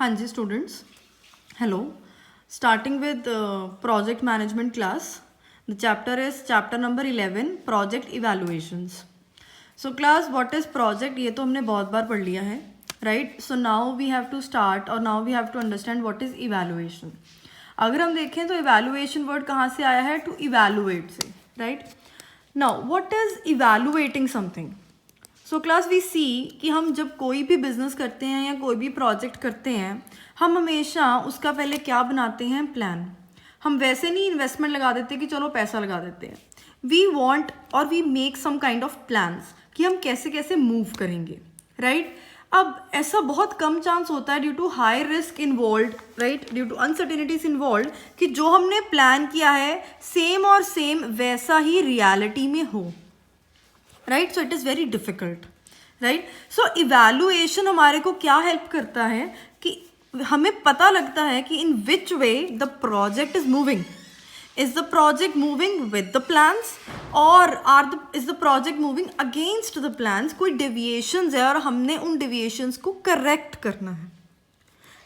हाँ जी students, hello. Starting with project management class. The chapter is chapter number 11, project evaluations. So class, what is project? ये तो हमने बहुत बार पढ़ लिया है, right? So now we have to start or now we have to understand what is evaluation. अगर हम देखें तो evaluation word कहाँ से आया है? To evaluate से, right? Now what is evaluating something? So class we see कि हम जब कोई भी बिजनेस करते हैं या कोई भी प्रोजेक्ट करते हैं, हम हमेशा उसका पहले क्या बनाते हैं? प्लान. हम वैसे नहीं इन्वेस्टमेंट लगा देते कि चलो पैसा लगा देते हैं. वी वांट और we make some kind of plans कि हम कैसे कैसे मूव करेंगे, राइट? अब ऐसा बहुत कम चांस होता है due to high risk involve, right, due to uncertainties involve, कि जो हमने प्लान किया है सेम और सेम वैसा ही रियलिटी में हो, right? So it is very difficult, right? So evaluation हमारे को क्या हेल्प करता है कि हमें पता लगता है कि in which way the project is moving. Is the project moving with the plans और is the project moving against the plans? कोई डेविएशंस है और हमने उन डेविएशंस को करेक्ट करना है,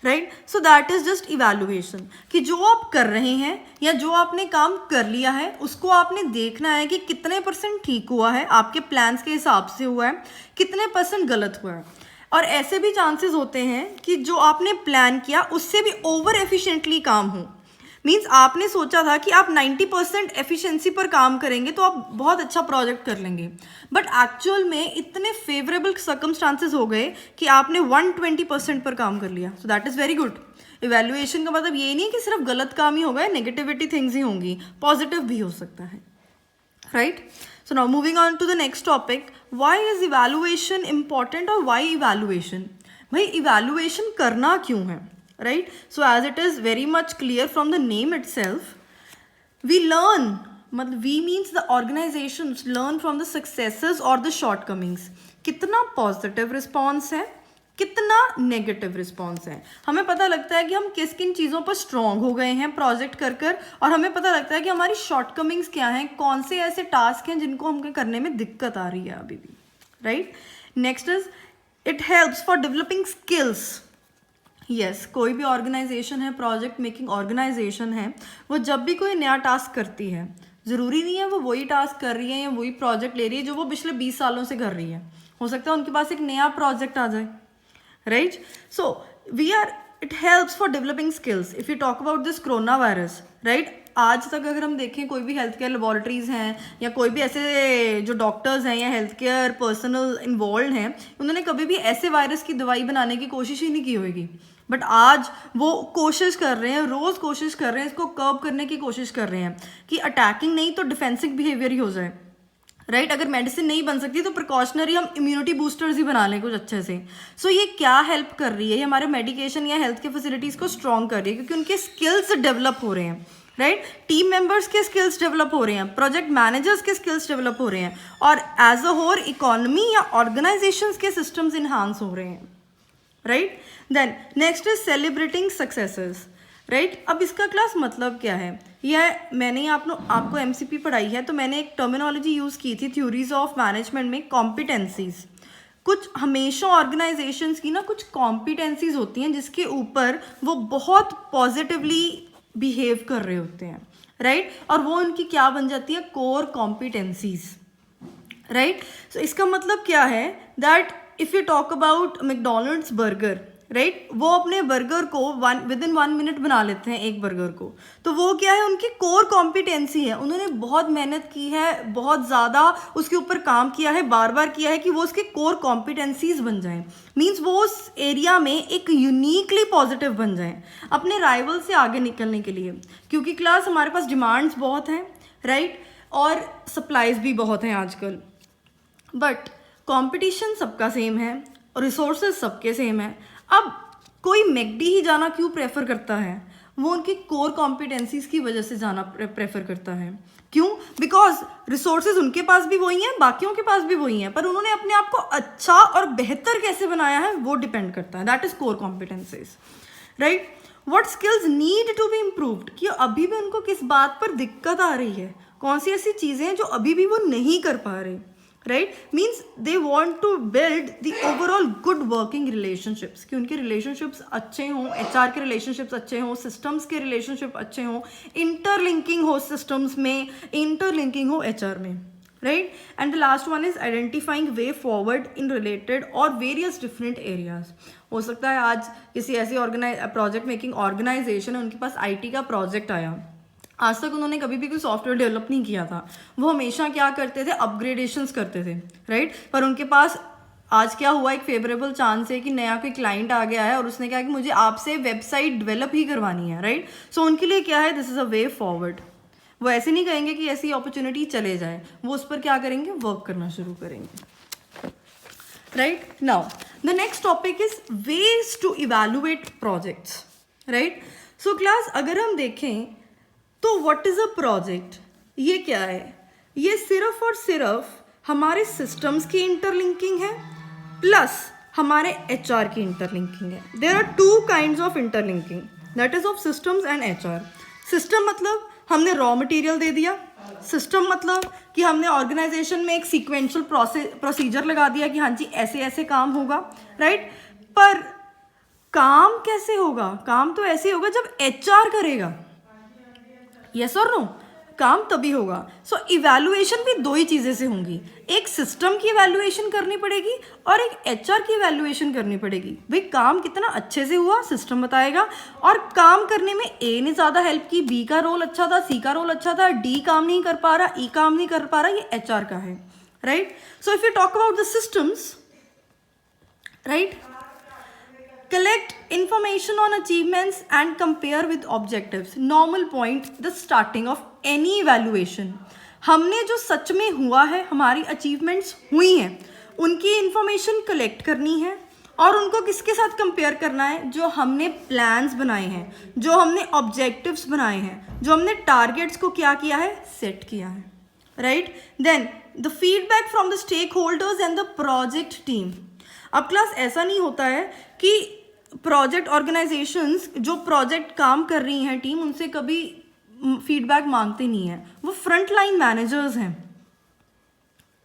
right? So that is just evaluation कि जो आप कर रहे हैं या जो आपने काम कर लिया है उसको आपने देखना है कि कितने % ठीक हुआ है, आपके प्लान्स के हिसाब से हुआ है, कितने % गलत हुआ है. और ऐसे भी चांसेस होते हैं कि जो आपने प्लान किया उससे भी ओवर एफिशिएंटली काम हो. मीन्स आपने सोचा था कि आप 90% एफिशिएंसी पर काम करेंगे तो आप बहुत अच्छा प्रोजेक्ट कर लेंगे, बट एक्चुअल में इतने फेवरेबल सर्कमस्टांसेस हो गए कि आपने 120% पर काम कर लिया. सो that is very good. Evaluation का मतलब ये नहीं है कि सिर्फ गलत काम ही होगा, नेगेटिविटी थिंग्स ही होंगी, पॉजिटिव भी हो सकता है, right? So now moving on to the next topic, why is evaluation important और व्हाई इवैल्यूएशन? भाई इवैल्यूएशन करना क्यों है, right? So as it is very much clear from the name itself, we learn, मतलब we means the organizations learn from the successes or the shortcomings. कितना positive response है, कितना negative response है. हमें पता लगता है कि हम किस किन चीज़ों पर स्ट्रॉन्ग हो गए हैं प्रोजेक्ट कर और हमें पता लगता है कि हमारी शॉर्टकमिंग्स क्या हैं, कौन से ऐसे टास्क हैं जिनको हमको करने में दिक्कत आ रही है अभी भी, right? Next is it helps for developing skills. Yes, कोई भी ऑर्गेनाइजेशन है, प्रोजेक्ट मेकिंग ऑर्गेनाइजेशन है, वो जब भी कोई नया टास्क करती है, ज़रूरी नहीं है वो वही टास्क कर रही है या वही प्रोजेक्ट ले रही है जो वो पिछले 20 सालों से कर रही है. हो सकता है उनके पास एक नया प्रोजेक्ट आ जाए, right? So it helps for developing skills. If you talk about this corona virus, right, आज तक अगर हम देखें कोई भी हेल्थ केयर लेबॉरेटरीज़ हैं या कोई भी ऐसे जो डॉक्टर्स हैं या हेल्थ केयर पर्सनल इन्वॉल्व हैं, उन्होंने कभी भी ऐसे वायरस की दवाई बनाने की कोशिश ही नहीं की होगी. बट आज वो कोशिश कर रहे हैं, रोज़ कोशिश कर रहे हैं, इसको कर्ब करने की कोशिश कर रहे हैं कि अटैकिंग नहीं तो डिफेंसिव बिहेवियर ही हो जाए, राइट? अगर मेडिसिन नहीं बन सकती तो प्रिकॉशनरी हम इम्यूनिटी बूस्टर्स ही बना लें कुछ अच्छे से. सो ये क्या हेल्प कर रही है? हमारे मेडिकेशन या हेल्थ के फैसिलिटीज़ को स्ट्रॉन्ग कर रही है क्योंकि उनके स्किल्स डेवलप हो रहे हैं, राइट? टीम मेंबर्स के स्किल्स डेवलप हो रहे हैं, प्रोजेक्ट मैनेजर्स के स्किल्स डेवलप हो रहे हैं और एज अ होल इकोनॉमी या ऑर्गेनाइजेशंस के सिस्टम्स इन्हांस हो रहे हैं, right? Then next is celebrating successes, right? अब इसका क्लास मतलब क्या है? यह मैंने आपको एमसीपी पढ़ाई है तो मैंने एक टर्मिनोलॉजी यूज़ की थी थ्योरीज ऑफ मैनेजमेंट में, कॉम्पिटेंसीज. कुछ हमेशा ऑर्गेनाइजेशंस की ना कुछ कॉम्पिटेंसीज होती हैं जिसके ऊपर वो बहुत पॉजिटिवली बिहेव कर रहे होते हैं, राइट? और वो उनकी क्या बन जाती है? Core competencies, right? सो इसका मतलब क्या है? That if you talk about McDonald's burger, right, वो अपने बर्गर को विद इन 1 मिनट बना लेते हैं एक बर्गर को. तो वो क्या है? उनकी कोर कॉम्पिटेंसी है. उन्होंने बहुत मेहनत की है, बहुत ज़्यादा उसके ऊपर काम किया है, बार बार किया है कि वो उसके कोर कॉम्पिटेंसीज बन जाएं. मीन्स वो उस एरिया में एक यूनिकली पॉजिटिव बन जाएं अपने राइवल से आगे निकलने के लिए. क्योंकि क्लास हमारे पास डिमांड्स बहुत हैं, राइट, और सप्लाईज भी बहुत हैं आजकल, बट कंपटीशन सबका सेम है और रिसोर्सेज सबके सेम है. अब कोई मैकडी ही जाना क्यों प्रेफर करता है? वो उनकी कोर कॉम्पिटेंसीज की वजह से जाना प्रेफर करता है. क्यों? बिकॉज रिसोर्सेज उनके पास भी वही हैं, बाकियों के पास भी वही हैं, पर उन्होंने अपने आप को अच्छा और बेहतर कैसे बनाया है वो डिपेंड करता है. That is core competencies, right? What skills need to be improved, कि अभी भी उनको किस बात पर दिक्कत आ रही है, कौन सी ऐसी चीज़ें हैं जो अभी भी वो नहीं कर पा रहे, right, means they want to build the overall good working relationships, कि उनके रिलेशनशिप्स अच्छे हों, HR के रिलेशनशिप्स अच्छे हों, सिस्टम्स के रिलेशनशिप अच्छे हों, इंटरलिंकिंग हो सिस्टम्स में, इंटरलिंकिंग हो HR में, right. And the last one is identifying way forward in related और वेरियस डिफरेंट एरियाज. हो सकता है आज किसी ऐसी प्रोजेक्ट मेकिंग ऑर्गेनाइजेशन है, उनके पास IT का प्रोजेक्ट आया, आज तक उन्होंने कभी भी कोई सॉफ्टवेयर डेवलप नहीं किया था, वो हमेशा क्या करते थे, अपग्रेडेशंस करते थे, राइट. पर उनके पास आज क्या हुआ, एक फेवरेबल चांस है कि नया कोई क्लाइंट आ गया है और उसने कहा कि मुझे आपसे वेबसाइट डेवलप ही करवानी है, राइट. सो उनके लिए क्या है, this is a way forward. वो ऐसे नहीं कहेंगे कि ऐसी अपॉर्चुनिटी चले जाए, वो उस पर क्या करेंगे, वर्क करना शुरू करेंगे, right. Now the next topic is ways to evaluate projects, right. So class अगर हम देखें तो व्हाट इज़ अ प्रोजेक्ट, ये क्या है, ये सिर्फ और सिर्फ हमारे सिस्टम्स की इंटरलिंकिंग है प्लस हमारे HR की इंटरलिंकिंग है. There are two kinds of interlinking, that is of systems and HR. System मतलब हमने रॉ मटेरियल दे दिया, सिस्टम मतलब कि हमने ऑर्गेनाइजेशन में एक सीक्वेंशियल प्रोसीजर लगा दिया कि हाँ जी ऐसे ऐसे काम होगा, राइट. पर काम कैसे होगा, काम तो ऐसे होगा जब HR करेगा, यस और नो, काम तभी होगा. सो इवैल्यूएशन भी दो ही चीज़ें से होंगी, एक सिस्टम की इवैल्यूएशन करनी पड़ेगी और एक HR की इवैल्यूएशन करनी पड़ेगी. भाई काम कितना अच्छे से हुआ सिस्टम बताएगा, और काम करने में A ने ज़्यादा हेल्प की, B का रोल अच्छा था, C का रोल अच्छा था, D काम नहीं कर पा रहा, E काम नहीं कर पा रहा, ये HR का है, right. So if you talk about the systems, right, collect information on achievements and compare with objectives. Normal point, the starting of any evaluation. हमने जो सच में हुआ है, हमारी अचीवमेंट्स हुई हैं, उनकी इंफॉर्मेशन कलेक्ट करनी है और उनको किसके साथ कंपेयर करना है, जो हमने प्लान्स बनाए हैं, जो हमने ऑब्जेक्टिव्स बनाए हैं, जो हमने टारगेट्स को क्या किया है, सेट किया है, right. Then the feedback from the stakeholders and the project team. अब क्लास ऐसा नहीं होता है कि प्रोजेक्ट ऑर्गेनाइजेशंस जो प्रोजेक्ट काम कर रही हैं टीम, उनसे कभी फीडबैक मांगते नहीं हैं, वो फ्रंट लाइन मैनेजर्स हैं,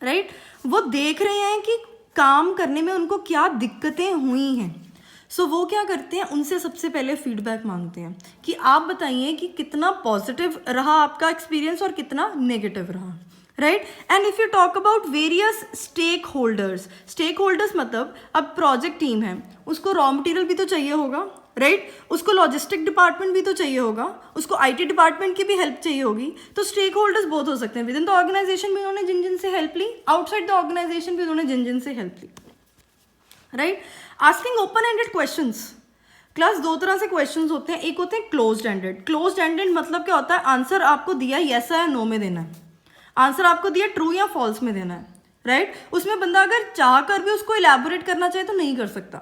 राइट. वो देख रहे हैं कि काम करने में उनको क्या दिक्कतें हुई हैं, सो वो क्या करते हैं, उनसे सबसे पहले फीडबैक मांगते हैं कि आप बताइए कि कितना पॉजिटिव रहा आपका एक्सपीरियंस और कितना नेगेटिव रहा, right. And if you talk about various stakeholders मतलब अब प्रोजेक्ट टीम है, उसको रॉ मटेरियल भी तो चाहिए होगा, राइट. उसको लॉजिस्टिक डिपार्टमेंट भी तो चाहिए होगा, उसको IT डिपार्टमेंट की भी हेल्प चाहिए होगी. तो स्टेक होल्डर्स बहुत हो सकते हैं, विद इन द ऑर्गेनाइजेशन भी उन्होंने जिन जिन से हेल्प ली, आउटसाइड द ऑर्गेनाइजेशन भी उन्होंने जिन जिन से हेल्प ली, right. Asking open ended questions. Class दो तरह से क्वेश्चंस होते हैं, एक होते हैं क्लोज्ड एंडेड. क्लोज्ड एंडेड मतलब क्या होता है, आंसर आपको दिया येस या नो में देना है, आंसर आपको दिया ट्रू या फॉल्स में देना है, राइट. उसमें बंदा अगर चाह कर भी उसको इलैबोरेट करना चाहे तो नहीं कर सकता.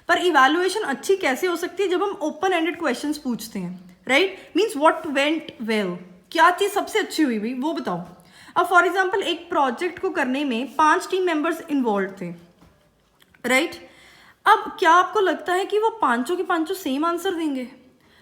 पर इवैल्यूएशन अच्छी कैसे हो सकती है, जब हम ओपन एंडेड क्वेश्चंस पूछते हैं, right. Means what went well, क्या चीज़ सबसे अच्छी हुई भाई वो बताओ. अब फॉर एग्जाम्पल एक प्रोजेक्ट को करने में 5 टीम मेंबर्स इन्वॉल्व थे, राइट. अब क्या आपको लगता है कि वो पांचों के पांचों सेम आंसर देंगे,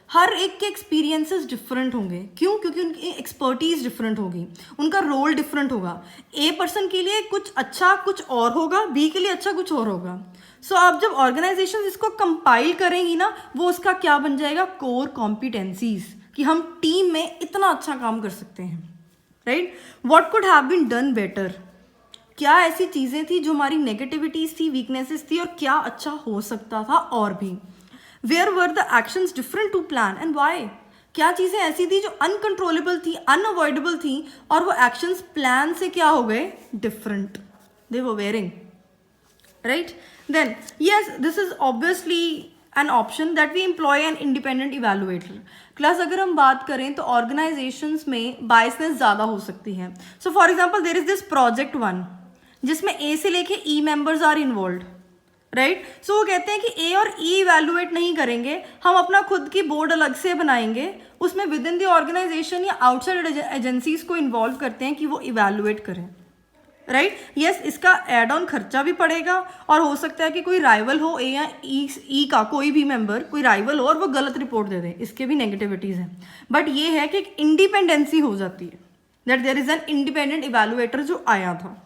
हर एक के एक्सपीरियंसेस डिफरेंट होंगे, क्यों, क्योंकि उनकी एक्सपर्टीज डिफरेंट होगी, उनका रोल डिफरेंट होगा. A पर्सन के लिए कुछ अच्छा कुछ और होगा, B के लिए अच्छा कुछ और होगा. सो अब जब ऑर्गेनाइजेशन इसको कंपाइल करेंगी ना, वो उसका क्या बन जाएगा, कोर कॉम्पिटेंसीज, कि हम टीम में इतना अच्छा काम कर सकते हैं, right. What could have been done better, क्या ऐसी चीज़ें थी जो हमारी नेगेटिविटीज थी, वीकनेसेस थी, और क्या अच्छा हो सकता था और भी. Where were the actions different to plan and why, क्या चीज़ें ऐसी थी जो अनकंट्रोलेबल थी, अनअवॉइडेबल थी, और वो एक्शंस प्लान से क्या हो गए, different, they were varying, right. Then yes, this is obviously an option that we employ an independent evaluator. Class अगर हम बात करें तो ऑर्गेनाइजेशंस में बायसनेस ज़्यादा हो सकती है. So for example there is this project 1 जिसमें A से लेके E members are involve, right. So वो कहते हैं कि A और E इवैल्यूएट नहीं करेंगे, हम अपना खुद की बोर्ड अलग से बनाएंगे, उसमें विद इन द ऑर्गेनाइजेशन या आउटसाइड एजेंसीज को इन्वॉल्व करते हैं कि वो इवैल्यूएट करें, राइट. यस, इसका एड ऑन खर्चा भी पड़ेगा, और हो सकता है कि कोई राइवल हो, A या E का कोई भी मेंबर कोई राइवल हो और वो गलत रिपोर्ट दे दे, इसके भी नेगेटिविटीज़ हैं. बट ये है कि एक इंडिपेंडेंसी हो जाती है, that there is an independent evaluator जो आया था,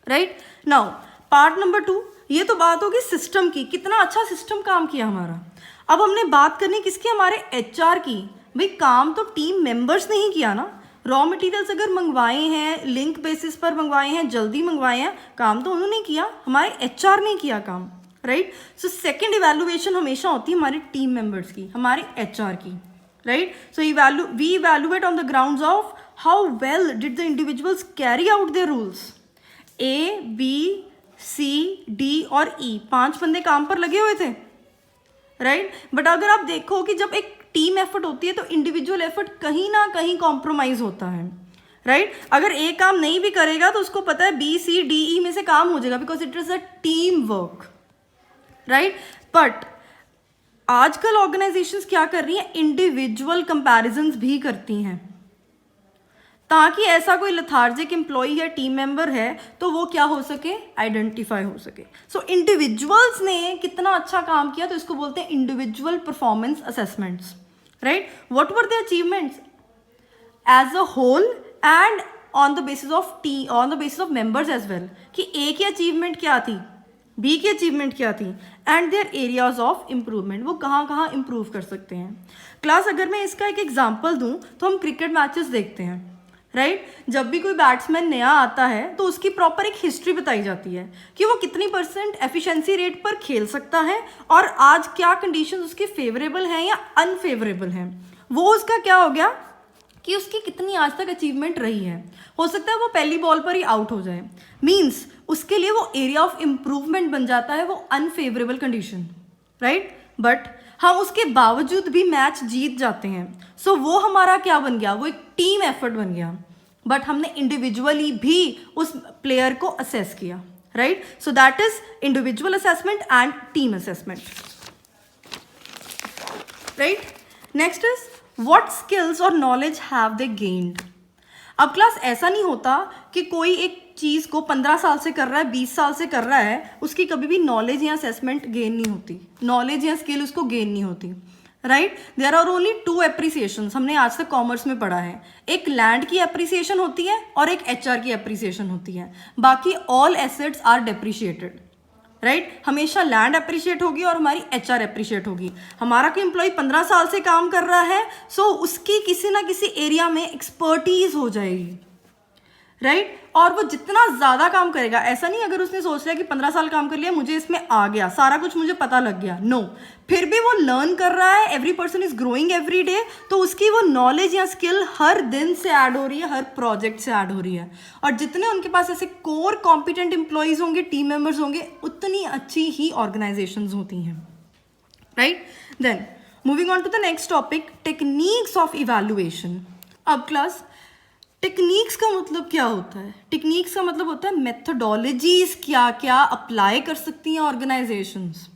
राइट नाउ पार्ट नंबर 2, ये तो बात होगी सिस्टम की, कितना अच्छा सिस्टम काम किया हमारा। अब हमने बात करनी किसकी, हमारे एचआर की। भाई काम तो टीम मेंबर्स ने ही किया ना, रॉ मटेरियल्स अगर मंगवाए हैं, लिंक बेसिस पर मंगवाए हैं, जल्दी मंगवाए हैं, काम तो उन्होंने किया, हमारे एचआर ने किया काम, राइट। सो सेकंड इवैल्यूएशन हमेशा होती है हमारी टीम मेंबर्स की, हमारे एचआर की, right. So we evaluate on the grounds of how well did the individuals carry out their rules. A, B, C, D और ई 5 बंदे काम पर लगे हुए थे, राइट। बट अगर आप देखो कि जब एक टीम एफर्ट होती है तो इंडिविजुअल एफर्ट कहीं ना कहीं कॉम्प्रोमाइज होता है, राइट। अगर ए काम नहीं भी करेगा तो उसको पता है बी, सी, डी, ई में से काम हो जाएगा, because it is a team work, right. But आजकल ऑर्गेनाइजेशंस क्या कर रही हैं, इंडिविजुअल कंपैरिजंस भी करती हैं, ताकि ऐसा कोई लथार्जिक एम्प्लॉई या टीम मेंबर है तो वो क्या हो सके, आइडेंटिफाई हो सके। सो इंडिविजुअल्स ने कितना अच्छा काम किया तो इसको बोलते हैं individual performance assessments, right. What were the achievements as a whole and on the basis of members as well, कि ए की अचीवमेंट क्या थी, बी की अचीवमेंट क्या थी, and there areas of improvement, वो कहाँ कहाँ इम्प्रूव कर सकते हैं। क्लास अगर मैं इसका एक एग्जाम्पल दूँ तो हम क्रिकेट मैचेस देखते हैं, राइट। जब भी कोई बैट्समैन नया आता है तो उसकी प्रॉपर एक हिस्ट्री बताई जाती है कि वो कितनी % एफिशिएंसी रेट पर खेल सकता है और आज क्या कंडीशंस उसके फेवरेबल हैं या अनफेवरेबल हैं। वो उसका क्या हो गया कि उसकी कितनी आज तक अचीवमेंट रही है। हो सकता है वो पहली बॉल पर ही आउट हो जाए, मीन्स उसके लिए वो एरिया ऑफ इम्प्रूवमेंट बन जाता है वो अनफेवरेबल कंडीशन, राइट। बट हम उसके बावजूद भी मैच जीत जाते हैं, सो वो हमारा क्या बन गया, वो एक टीम एफर्ट बन गया, बट हमने इंडिविजुअली भी उस प्लेयर को असेस किया, right. So that is individual assessment and team assessment, right. Next is what skills और नॉलेज हैव दे गेन्ड। अब क्लास ऐसा नहीं होता कि कोई एक चीज़ को 15 साल से कर रहा है, 20 साल से कर रहा है, उसकी कभी भी नॉलेज या असेसमेंट गेन नहीं होती, नॉलेज या स्किल उसको गेन नहीं होती, राइट। देयर आर ओनली 2 एप्रिसिएशंस, हमने आज तक कॉमर्स में पढ़ा है, एक लैंड की एप्रिसिएशन होती है और एक एचआर की एप्रिसिएशन होती है, बाकी all assets are depreciated, right. हमेशा लैंड अप्रिशिएट होगी और हमारी एचआर अप्रिशिएट होगी। हमारा कोई एम्प्लॉय 15 साल से काम कर रहा है, सो उसकी किसी ना किसी एरिया में एक्सपर्टीज हो जाएगी, राइट। और वो जितना ज़्यादा काम करेगा, ऐसा नहीं अगर उसने सोच लिया कि 15 साल काम कर लिया, मुझे इसमें आ गया, सारा कुछ मुझे पता लग गया, नो, फिर भी वो लर्न कर रहा है, every person is growing every day, तो उसकी वो नॉलेज या स्किल हर दिन से ऐड हो रही है, हर प्रोजेक्ट से ऐड हो रही है। और जितने उनके पास ऐसे कोर कॉम्पिटेंट एम्प्लॉयज़ होंगे, टीम मेंबर्स होंगे, उतनी अच्छी ही ऑर्गेनाइजेशंस होती हैं, right. Then moving on to the next topic, techniques of evaluation. अब क्लास टेक्निक्स का मतलब क्या होता है, टेक्निक्स का मतलब होता है मेथडोलॉजीज क्या क्या अप्लाई कर सकती हैं ऑर्गेनाइजेशंस,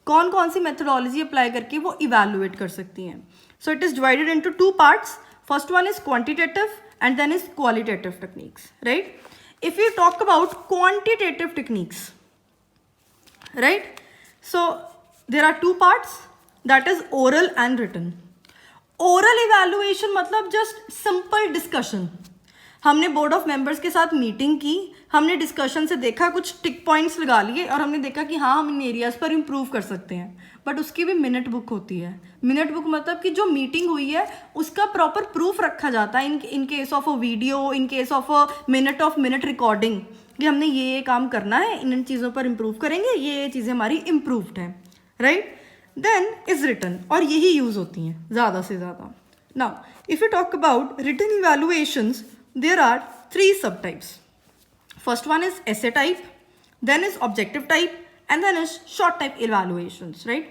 कौन कौन सी मेथडोलॉजी अप्लाई करके वो इवैल्यूएट कर सकती हैं। So it is divided into 2 parts, first one is quantitative and then is qualitative techniques, right. If you talk about quantitative techniques, right, so there are 2 parts, that is oral and written. Oral evaluation मतलब just simple discussion, हमने board of members के साथ meeting की, हमने discussion से देखा, कुछ टिक points लगा लिए और हमने देखा कि हाँ हम इन एरियाज़ पर इम्प्रूव कर सकते हैं, बट उसकी भी मिनट बुक होती है। मिनट बुक मतलब कि जो मीटिंग हुई है उसका प्रॉपर प्रूफ रखा जाता है, in case of a video, in case of a minute recording, कि हमने ये काम करना है, इन चीज़ों पर इम्प्रूव करेंगे, ये चीज़ें हमारी इम्प्रूव्ड हैं, राइट। देन इज रिटन, और यही यूज़ होती हैं ज़्यादा से ज़्यादा। Now if you talk about written evaluations, there are 3 subtypes. First one is essay type, then is objective type, and then is short type evaluations, right?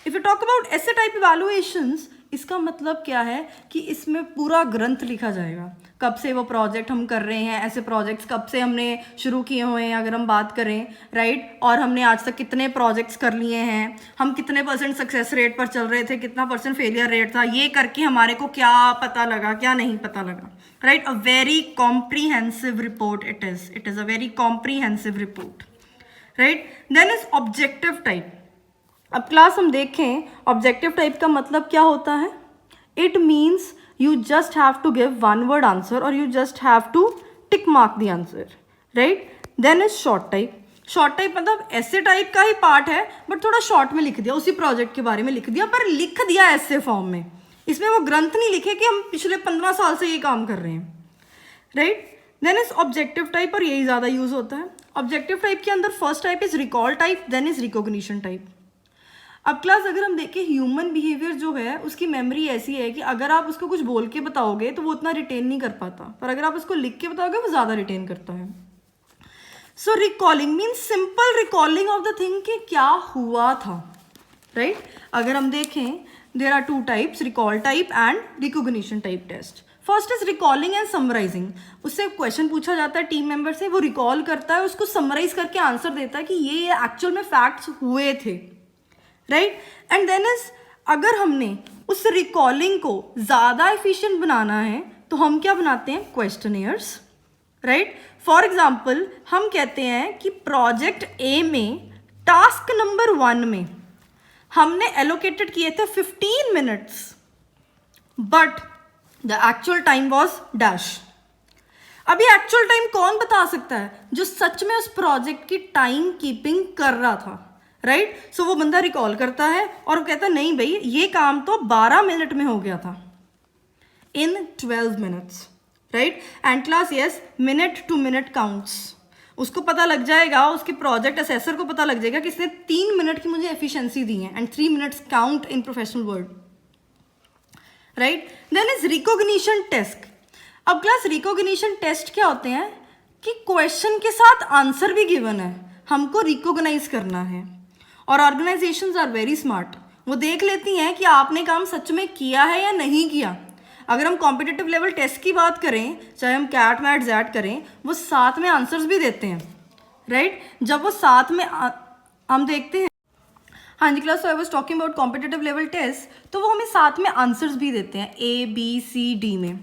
If you talk about essay type evaluations, इसका मतलब क्या है कि इसमें पूरा ग्रंथ लिखा जाएगा, कब से वो प्रोजेक्ट हम कर रहे हैं, ऐसे प्रोजेक्ट्स कब से हमने शुरू किए हुए हैं अगर हम बात करें, राइट, और हमने आज तक कितने प्रोजेक्ट्स कर लिए हैं, हम कितने % सक्सेस रेट पर चल रहे थे, कितना % फेलियर रेट था, ये करके हमारे को क्या पता लगा, क्या नहीं पता लगा, right. A very comprehensive report it is a very comprehensive report, right. Then is objective type. अब क्लास हम देखें ऑब्जेक्टिव टाइप का मतलब क्या होता है, it means you just have to give one word answer or you just have to tick mark the answer, right? Then is short type. Short type मतलब ऐसे टाइप का ही पार्ट है बट थोड़ा शॉर्ट में लिख दिया, उसी प्रोजेक्ट के बारे में लिख दिया, पर लिख दिया ऐसे फॉर्म में। इसमें वो ग्रंथ नहीं लिखे कि हम पिछले 15 साल से ये काम कर रहे हैं, right. Then is objective type, और यही ज़्यादा यूज होता है। ऑब्जेक्टिव टाइप के अंदर first type is recall type, then is recognition type. अब क्लास अगर हम देखें ह्यूमन बिहेवियर जो है उसकी मेमोरी ऐसी है कि अगर आप उसको कुछ बोल के बताओगे तो वो उतना रिटेन नहीं कर पाता, पर अगर आप उसको लिख के बताओगे वो ज़्यादा रिटेन करता है। So recalling means simple recalling of the thing कि क्या हुआ था, राइट। अगर हम देखें there are two types, recall type and recognition type test. First is recalling and summarising. उससे क्वेश्चन पूछा जाता है टीम मेंबर से, वो रिकॉल करता है, उसको समराइज करके आंसर देता है कि ये एक्चुअल में फैक्ट्स हुए थे, राइट। एंड देन इज अगर हमने उस रिकॉलिंग को ज़्यादा एफिशिएंट बनाना है तो हम क्या बनाते हैं, क्वेश्चनियर्स, राइट। फॉर एग्जाम्पल हम कहते हैं कि प्रोजेक्ट ए में टास्क नंबर 1 में हमने एलोकेटेड किए थे 15 minutes, but the actual time was dash. अभी एक्चुअल टाइम कौन बता सकता है, जो सच में उस प्रोजेक्ट की टाइम कीपिंग कर रहा था, राइट। सो वो बंदा रिकॉल करता है और वो कहता है नहीं भाई ये काम तो 12 मिनट में हो गया था, इन 12 minutes, right. And class yes, minute to minute counts. उसको पता लग जाएगा, उसके प्रोजेक्ट असेसर को पता लग जाएगा कि इसने 3 मिनट की मुझे एफिशिएंसी दी है, and 3 minutes count in professional word, right. Then is recognition test. अब क्लास रिकॉग्निशन टेस्ट क्या होते हैं कि क्वेश्चन के साथ आंसर भी गिवन है, हमको रिकॉग्नाइज करना है। और ऑर्गेनाइजेशंस आर वेरी स्मार्ट, वो देख लेती हैं कि आपने काम सच में किया है या नहीं किया। अगर हम कॉम्पिटिटिव लेवल टेस्ट की बात करें, चाहे हम कैट मैट जैट करें, वो साथ में आंसर्स भी देते हैं, राइट। जब वो साथ में हम देखते हैं, हाँ जी class, I was talking about competitive level test, तो वो हमें साथ में आंसर्स भी देते हैं ABCD में।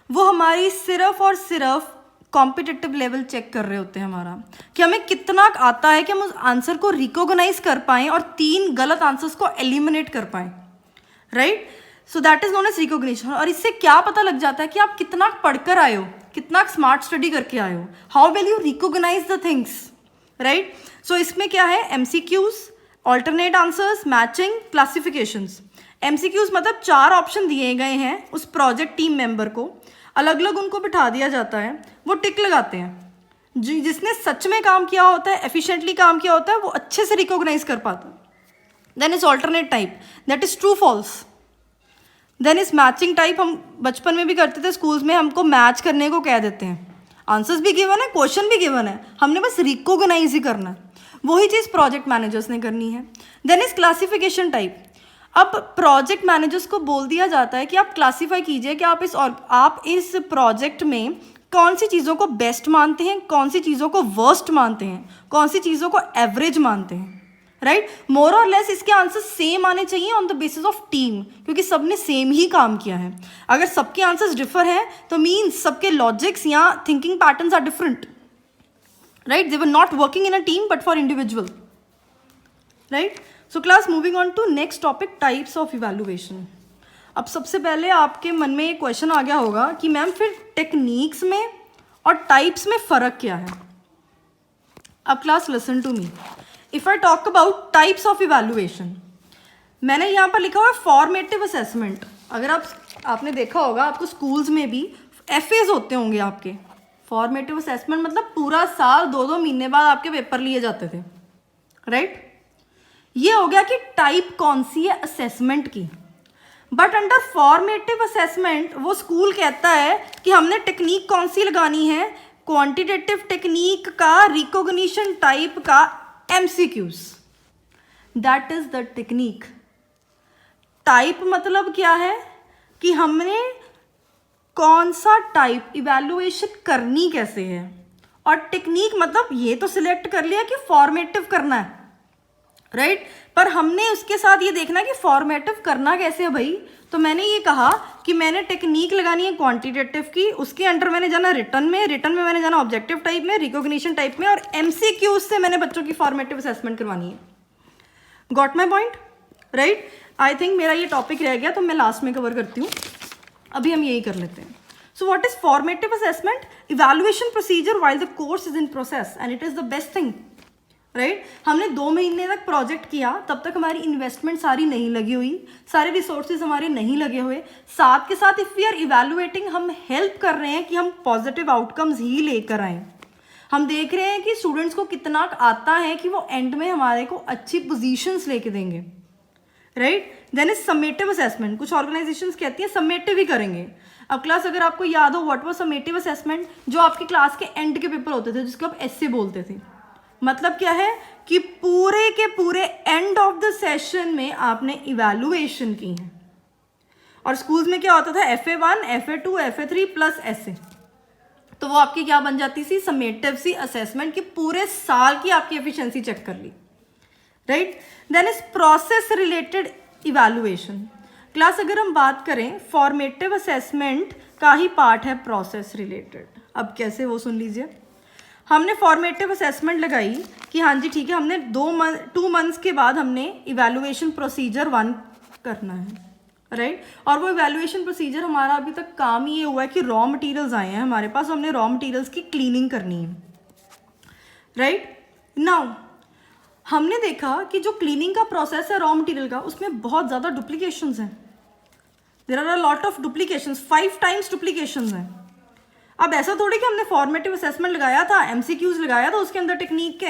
वो हमारी सिर्फ और सिर्फ कॉम्पिटिटिव लेवल चेक कर रहे होते हैं हमारा, कि हमें कितना आता है कि हम उस आंसर को रिकॉग्नाइज कर पाएँ और 3 गलत आंसर्स को एलिमिनेट कर पाएँ, right. So that is known as recognition. और इससे क्या पता लग जाता है कि आप कितना पढ़कर आए हो, कितना स्मार्ट स्टडी करके आए हो, how will you recognise the things, right. So इसमें क्या है, MCQs, alternate answers, matching, classifications. MCQs मतलब 4 ऑप्शन दिए गए हैं उस प्रोजेक्ट टीम मेंबर को, अलग अलग उनको बिठा दिया जाता है, वो टिक लगाते हैं। जिसने सच में काम किया होता है, एफिशिएंटली काम किया होता है, वो अच्छे से रिकॉग्नाइज कर पाता है। Then is alternate type, that is true false. Then is matching type, हम बचपन में भी करते थे स्कूल्स में, हमको मैच करने को कह देते हैं, आंसर्स भी गिवन है, क्वेश्चन भी गिवन है, हमने बस रिकॉग्नाइज ही करना है। वही चीज़ प्रोजेक्ट मैनेजर्स ने करनी है। Then is classification type. अब प्रोजेक्ट मैनेजर्स को बोल दिया जाता है कि आप क्लासीफाई कीजिए कि आप इस प्रोजेक्ट में कौन सी चीज़ों को बेस्ट मानते हैं, कौन सी चीज़ों को वर्स्ट मानते हैं, कौन सी चीज़ों को एवरेज मानते हैं, राइट। मोर और लेस इसके आंसर सेम आने चाहिए on the basis of team, क्योंकि सबने सेम ही काम किया है। अगर सबके आंसर्स डिफर हैं तो मीन्स सबके लॉजिक्स या thinking patterns are different, right, they were not working in a team but for individual, right. So class, moving on to next topic, types of evaluation. अब सबसे पहले आपके मन में एक क्वेश्चन आ गया होगा कि मैम फिर टेक्निक्स में और टाइप्स में फ़र्क क्या है। अब class listen to me, if I talk about types of evaluation, मैंने यहाँ पर लिखा हुआ है फॉर्मेटिव असेसमेंट। अगर आपने देखा होगा, आपको स्कूल्स में भी FAs होते होंगे आपके। फॉर्मेटिव असेसमेंट मतलब पूरा साल 2-2 महीने बाद आपके पेपर लिए जाते थे, राइट। ये हो गया कि टाइप कौन सी है असेसमेंट की। बट अंडर फॉर्मेटिव असेसमेंट वो स्कूल कहता है कि हमने टेक्निक कौन सी लगानी है, क्वांटिटेटिव टेक्निक का, रिकॉग्निशन टाइप का, MCQs, that is the technique. Type मतलब क्या है कि हमने कौन सा टाइप इवैल्यूएशन करनी कैसे है, और टेक्निक मतलब ये तो सिलेक्ट कर लिया कि फॉर्मेटिव करना है, राइट। पर हमने उसके साथ ये देखना कि फॉर्मेटिव करना कैसे है भाई। तो मैंने ये कहा कि मैंने टेक्निक लगानी है क्वांटिटेटिव की, उसके अंडर मैंने जाना रिटर्न में मैंने जाना ऑब्जेक्टिव टाइप में, रिकॉग्निशन टाइप में, और MCQ से मैंने बच्चों की फॉर्मेटिव असेसमेंट करवानी है। Got my point, right. I think मेरा ये टॉपिक रह गया तो मैं लास्ट में कवर करती हूँ, अभी हम यही कर लेते हैं। So what is formative assessment? Evaluation procedure while the course is in process, and it is the best thing, right हमने 2 महीने तक प्रोजेक्ट किया, तब तक हमारी इन्वेस्टमेंट सारी नहीं लगी हुई, सारे रिसोर्सेज हमारे नहीं लगे हुए, साथ के साथ इफ़ वी आर इवैल्यूएटिंग हम हेल्प कर रहे हैं कि हम पॉजिटिव आउटकम्स ही लेकर आएँ. हम देख रहे हैं कि स्टूडेंट्स को कितना आता है कि वो एंड में हमारे को अच्छी पोजीशंस लेके देंगे, right. Then is summative assessment. कुछ ऑर्गेनाइजेशंस कहती हैं समेटिव ही करेंगे. अब क्लास अगर आपको याद हो व्हाट वाज समेटिव असेसमेंट, जो आपकी क्लास के एंड के पेपर होते थे जिसको आप एसे बोलते थे. मतलब क्या है कि पूरे के पूरे एंड ऑफ द सेशन में आपने इवैल्यूएशन की है. और स्कूल्स में क्या होता था, FA1, FA2, FA3 प्लस ऐसे, तो वो आपकी क्या बन जाती थी, समेटिव सी असेसमेंट की पूरे साल की आपकी एफिशिएंसी चेक कर ली, right. Then is process related evaluation. Class अगर हम बात करें फॉर्मेटिव असेसमेंट का ही पार्ट है प्रोसेस रिलेटेड. अब कैसे वो सुन लीजिए. हमने फॉर्मेटिव असेसमेंट लगाई कि हाँ जी ठीक है, हमने 2 मंथ्स के बाद हमने इवैल्यूएशन प्रोसीजर 1 करना है, राइट. और वो इवैल्यूएशन प्रोसीजर हमारा अभी तक काम ही ये हुआ है कि रॉ मटेरियल्स आए हैं हमारे पास, हमने रॉ मटेरियल्स की क्लीनिंग करनी है, राइट. नाउ हमने देखा कि जो क्लीनिंग का प्रोसेस है रॉ मटेरियल का, उसमें बहुत ज़्यादा डुप्लीकेशंस हैं. There are a lot of duplications, 5 times duplications हैं. अब ऐसा थोड़ी कि हमने फॉर्मेटिव असेसमेंट लगाया था, MCQs लगाया था, उसके अंदर टेक्निक के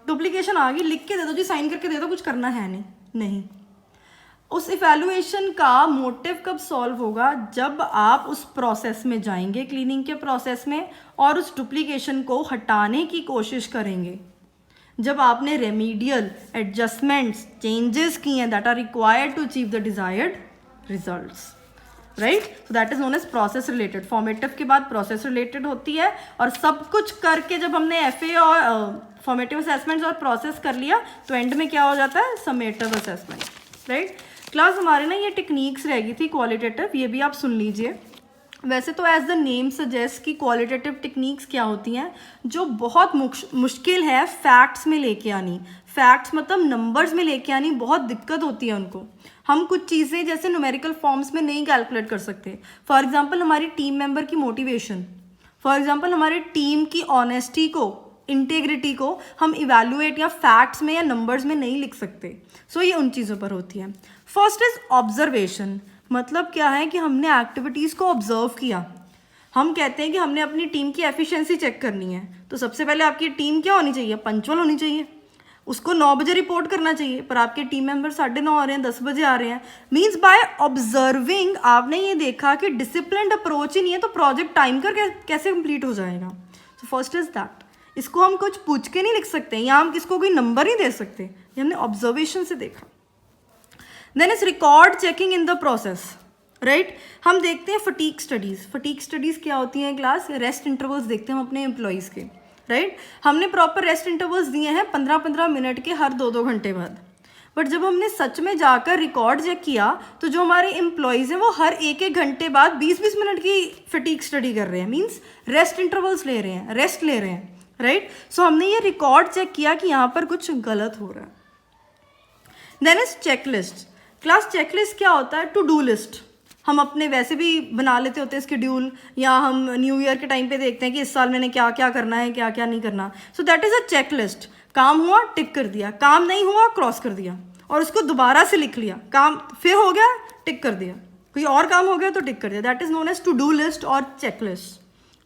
डुप्लीकेशन आ गई, लिख के दे दो जी, साइन करके दे दो, कुछ करना है नहीं. उस इवैल्यूएशन का मोटिव कब सॉल्व होगा, जब आप उस प्रोसेस में जाएंगे, क्लीनिंग के प्रोसेस में, और उस डुप्लीकेशन को हटाने की कोशिश करेंगे. जब आपने रेमीडियल एडजस्टमेंट्स चेंजेस किए हैं that are required to achieve the desired results, right. So that is known as process related. Formative के बाद प्रोसेस रिलेटेड होती है, और सब कुछ करके जब हमने FA और फॉर्मेटिव असेसमेंट्स और प्रोसेस कर लिया तो एंड में क्या हो जाता है, समेटिव असेसमेंट, राइट. क्लास हमारे ना ये टेक्निक्स रह गई थी क्वालिटेटिव, ये भी आप सुन लीजिए. वैसे तो एज द नेम सजेस्ट कि क्वालिटेटिव टेक्निक्स क्या होती हैं, जो बहुत मुश्किल है फैक्ट्स में लेके आनी. फैक्ट्स मतलब नंबर्स में लेके आनी बहुत दिक्कत होती है उनको. हम कुछ चीज़ें जैसे न्यूमेरिकल फॉर्म्स में नहीं कैलकुलेट कर सकते. फॉर एग्जांपल हमारी टीम मेंबर की मोटिवेशन, फॉर एग्जांपल हमारे टीम की ऑनेस्टी को, इंटेग्रिटी को हम इवैल्यूएट या फैक्ट्स में या नंबर्स में नहीं लिख सकते. सो ये उन चीज़ों पर होती है. First is observation. मतलब क्या है कि हमने एक्टिविटीज़ को ऑब्जर्व किया. हम कहते हैं कि हमने अपनी टीम की एफिशिएंसी चेक करनी है, तो सबसे पहले आपकी टीम क्या होनी चाहिए, पंक्चुअल होनी चाहिए. उसको 9 बजे रिपोर्ट करना चाहिए, पर आपके टीम मेंबर 9:30 आ रहे हैं, 10 बजे आ रहे हैं. मीन्स बाय ऑब्जर्विंग आपने ये देखा कि डिसिप्लिन्ड अप्रोच ही नहीं है, तो प्रोजेक्ट टाइम कर कैसे कंप्लीट हो जाएगा. So first is that. इसको हम कुछ पूछ के नहीं लिख सकते, या हम किसको कोई नंबर नहीं दे सकते, ये हमने ऑब्जर्वेशन से देखा. Then is record checking in the process, right. हम देखते हैं फटीक स्टडीज़. फटीक स्टडीज़ क्या होती हैं क्लास, रेस्ट इंटरवल्स देखते हैं हम अपने एम्प्लॉयज़ के, राइट. हमने प्रॉपर रेस्ट इंटरवल्स दिए हैं 15-15 मिनट के हर 2-2 घंटे बाद. बट जब हमने सच में जाकर रिकॉर्ड चेक किया तो जो हमारे एम्प्लॉयज़ हैं वो हर 1-1 घंटे बाद 20-20 मिनट की फटीक स्टडी कर रहे हैं. मीन्स रेस्ट इंटरवल्स ले रहे हैं, रेस्ट ले रहे हैं, राइट. सो हमने ये रिकॉर्ड चेक किया कि यहाँ पर कुछ गलत हो रहा है. Then is checklist. Class checklist क्या होता है, टू डू लिस्ट. हम अपने वैसे भी बना लेते होते हैं स्केड्यूल, या हम न्यू ईयर के टाइम पे देखते हैं कि इस साल मैंने क्या क्या करना है, क्या क्या नहीं करना. So that is a checklist. काम हुआ टिक कर दिया, काम नहीं हुआ क्रॉस कर दिया, और उसको दोबारा से लिख लिया. काम फिर हो गया टिक कर दिया, कोई और काम हो गया तो टिक कर दिया. That is known as to do list और check list,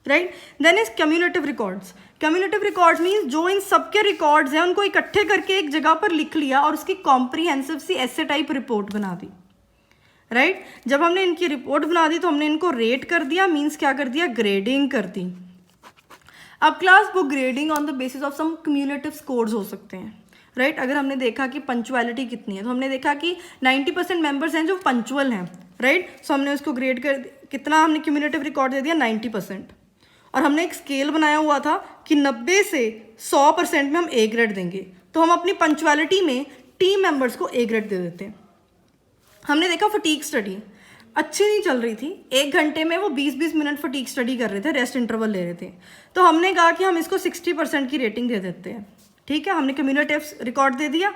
right. Then is cumulative records. Cumulative records means जो इन सबके रिकॉर्ड्स हैं उनको इकट्ठे करके एक जगह पर लिख लिया और उसकी कॉम्प्रीहेंसिव सी ऐसे टाइप रिपोर्ट बना दी, राइट. जब हमने इनकी रिपोर्ट बना दी तो हमने इनको रेट कर दिया, मीन्स क्या कर दिया, ग्रेडिंग कर दी. अब क्लास वो grading on the basis of some cumulative scores हो सकते हैं, राइट. अगर हमने देखा कि पंक्चुअलिटी कितनी है, तो हमने देखा कि 90% मेंबर्स हैं जो पंक्चुअल हैं, राइट. सो हमने उसको ग्रेड कर, कितना हमने क्यूमुलेटिव रिकॉर्ड दे दिया, 90%. और हमने एक स्केल बनाया हुआ था कि 90 से 100% में हम A ग्रेड देंगे, तो हम अपनी पंक्चुअलिटी में टीम मेंबर्स को A ग्रेड दे देते हैं. हमने देखा फटीक स्टडी अच्छी नहीं चल रही थी, 1 घंटे में वो 20-20 मिनट फटीक स्टडी कर रहे थे, रेस्ट इंटरवल ले रहे थे. तो हमने कहा कि हम इसको 60% की रेटिंग दे देते हैं, ठीक है. हमने क्यूमुलेटिव रिकॉर्ड दे दिया.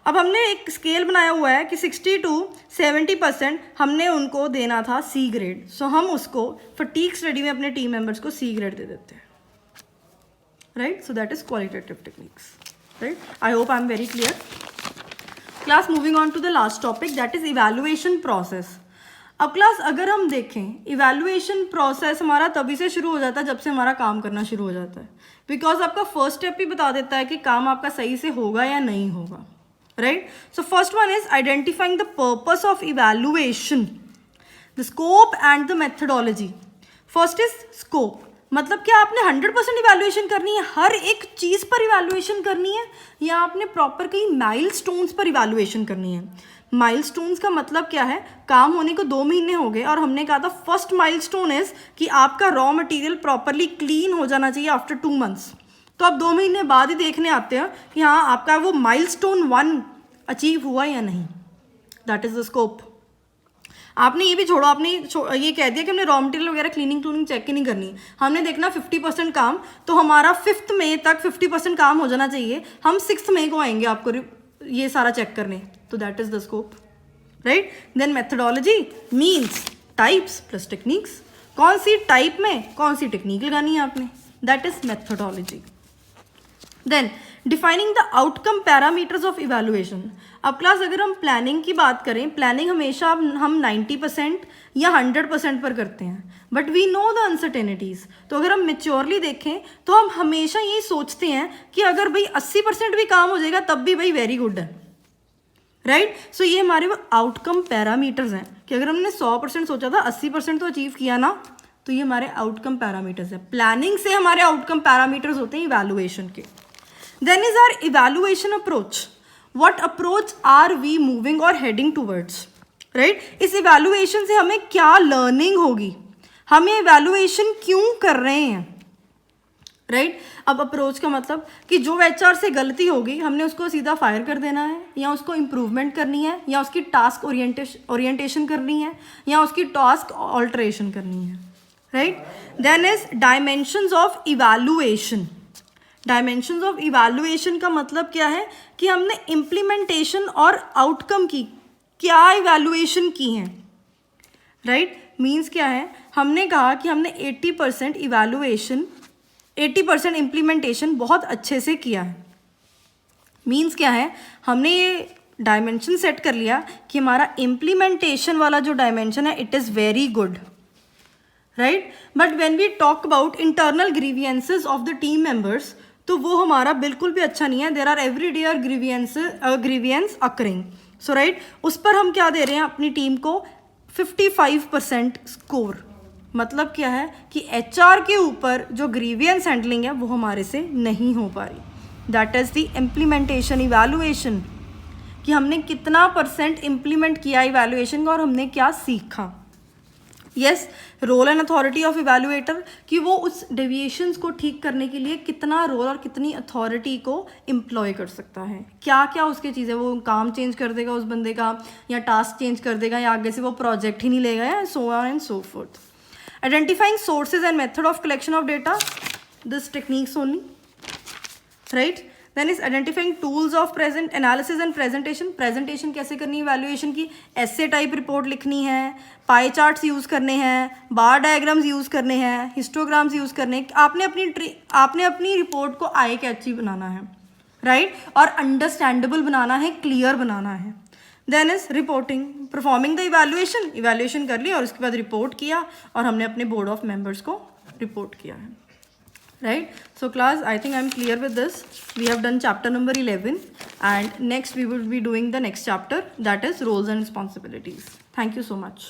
अब हमने एक स्केल बनाया हुआ है कि 60 to 70% हमने उनको देना था सी ग्रेड, सो हम उसको फटीग स्टडी में अपने टीम मेंबर्स को सी ग्रेड दे देते हैं, right. So that is qualitative techniques, right. I hope I am very clear. Class, moving on to the last topic, that is evaluation process. अब class अगर हम देखें, इवैल्यूएशन प्रोसेस हमारा तभी से शुरू हो जाता है जब से हमारा काम करना शुरू हो जाता है, बिकॉज आपका फर्स्ट स्टेप ही बता देता है कि काम आपका सही से होगा या नहीं होगा, right. So first one is identifying the purpose of evaluation, the scope and the methodology. First is scope, मतलब क्या आपने 100% इवैल्यूएशन करनी है, हर एक चीज़ पर इवैल्यूएशन करनी है, या आपने प्रॉपर कई माइलस्टोन्स पर इवैल्यूएशन करनी है. माइलस्टोन्स का मतलब क्या है, काम होने को 2 महीने हो गए और हमने कहा था फर्स्ट माइलस्टोन इज कि आपका रॉ मटेरियल प्रॉपरली क्लीन हो जाना चाहिए आफ्टर 2 months. तो आप 2 महीने बाद ही देखने आते हैं कि हाँ आपका वो माइलस्टोन 1 अचीव हुआ या नहीं. That is the scope. आपने ये भी छोड़ो, आपने ये कह दिया कि हमने रॉ मटेरियल वगैरह क्लीनिंग चेक ही नहीं करनी, हमने देखना 50% काम, तो हमारा 5th मई तक 50% काम हो जाना चाहिए. हम 6th मई को आएंगे आपको ये सारा चेक करने, तो that is the scope, right. Then methodology means types plus techniques. कौन सी टाइप में कौन सी टेक्निक लगानी है आपने, that is methodology. Then defining the outcome parameters of evaluation. अब क्लास अगर हम प्लानिंग की बात करें, प्लानिंग हमेशा हम 90% या 100% पर करते हैं, but we know the uncertainties. तो अगर हम मेच्योरली देखें तो हम हमेशा यही सोचते हैं कि अगर भाई 80% भी काम हो जाएगा तब भी भाई वेरी गुड है, राइट. सो ये हमारे वो आउटकम पैरामीटर्स हैं कि अगर हमने 100% सोचा था 80% तो अचीव किया ना, तो ये हमारे आउटकम पैरामीटर्स हैं. प्लानिंग से हमारे आउटकम पैरामीटर्स होते हैं इवैल्यूएशन के. Then is our evaluation approach. What approach are we moving और हेडिंग टूवर्ड्स, राइट. इस इवैल्यूएशन से हमें क्या लर्निंग होगी, हम ये इवैल्यूएशन क्यों कर रहे हैं, राइट. अब अप्रोच का मतलब कि जो HR से गलती होगी हमने उसको सीधा फायर कर देना है, या उसको इम्प्रूवमेंट करनी है, या उसकी टास्क ओरिएंटेशन करनी है, या उसकी टास्क ऑल्टरेशन करनी है, right. Then is dimensions of evaluation. Dimensions of evaluation का मतलब क्या है कि हमने इम्प्लीमेंटेशन और आउटकम की क्या इवैल्यूएशन की है, राइट. मीन्स क्या है, हमने कहा कि हमने 80% इवैल्यूएशन 80% इम्प्लीमेंटेशन बहुत अच्छे से किया है. मीन्स क्या है, हमने ये डायमेंशन सेट कर लिया कि हमारा इम्प्लीमेंटेशन वाला जो डायमेंशन है it is very good, right. But when we talk about internal grievances of the team members, तो वो हमारा बिल्कुल भी अच्छा नहीं है. There are every day are grievance occurring. So right, उस पर हम क्या दे रहे हैं अपनी टीम को 55% स्कोर. मतलब क्या है कि HR के ऊपर जो ग्रीवियंस हैंडलिंग है वो हमारे से नहीं हो पा रही. That is the implementation evaluation, कि हमने कितना % इम्प्लीमेंट किया इवैल्यूएशन का और हमने क्या सीखा. Yes, role and authority of evaluator, कि वो उस डेविएशंस को ठीक करने के लिए कितना रोल और कितनी अथॉरिटी को एम्प्लॉय कर सकता है, क्या क्या उसके चीज़ें, वो काम चेंज कर देगा उस बंदे का, या टास्क चेंज कर देगा, या आगे से वो प्रोजेक्ट ही नहीं लेगा, या so on and so fourth. Identifying sources and method of collection of data, this techniques only, right. Then is identifying tools of present analysis and presentation. Presentation कैसे करनी है evaluation की, essay type report लिखनी है, pie charts use करने हैं, bar diagrams use करने हैं, histograms यूज़ करने हैं. आपने अपनी रिपोर्ट को eye catchy बनाना है, right, और understandable बनाना है, clear बनाना है. Then is reporting, performing the evaluation कर ली और उसके बाद रिपोर्ट किया और हमने अपने बोर्ड ऑफ मेंबर्स को रिपोर्ट किया है, right. So class, I think I am clear with this. We have done chapter number 11 and next we will be doing the next chapter, that is roles and responsibilities. Thank you so much.